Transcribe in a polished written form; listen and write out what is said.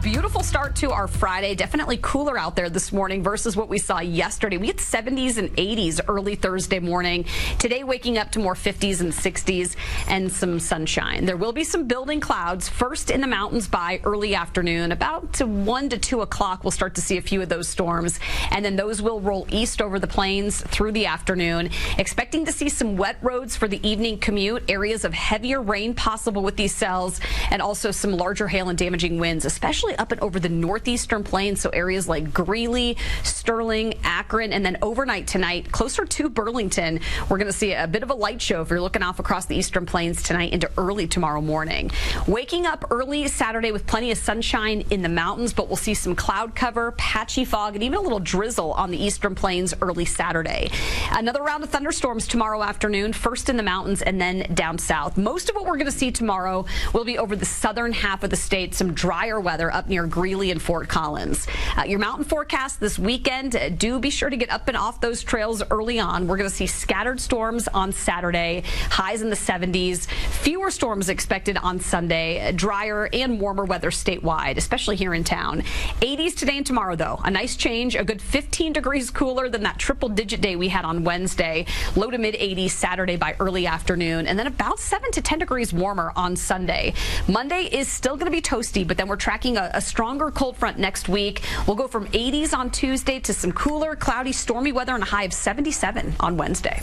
beautiful start to our Friday. Definitely cooler out there this morning versus what we saw yesterday. We had 70s and 80s early Thursday morning. Today, waking up to more 50s and 60s and some sunshine. There will be some building clouds first in the mountains by early afternoon. About 1 to 2 o'clock, we'll start to see a few of those storms, and then those will roll east over the plains through the afternoon. Expecting to see some wet roads for the evening commute. Areas of heavier rain possible with these cells, and also some larger hail and damaging winds, especially up and over the northeastern plains, so areas like Greeley, Sterling, Akron, and then overnight tonight, closer to Burlington, we're going to see a bit of a light show if you're looking off across the eastern plains tonight into early tomorrow morning. Waking up early Saturday with plenty of sunshine in the mountains, but we'll see some cloud cover, patchy fog, and even a little drizzle on the eastern plains early Saturday. Another round of thunderstorms tomorrow afternoon, first in the mountains and then down south. Most of what we're going to see tomorrow will be over the southern half of the state, some drier weather up near Greeley and Fort Collins. Your mountain forecast this weekend, do be sure to get up and off those trails early on. We're going to see scattered storms on Saturday, highs in the 70s, fewer storms expected on Sunday, drier and warmer weather statewide, especially here in town. 80s today and tomorrow, though. A nice change, a good 15 degrees cooler than that triple-digit day we had on Wednesday. Low to mid-80s Saturday by early afternoon, and then about 7 to 10 degrees warmer on Sunday. Monday is still going to be toasty, but then we're tracking a stronger cold front next week. We'll go from 80s on Tuesday to some cooler, cloudy, stormy weather and a high of 77 on Wednesday.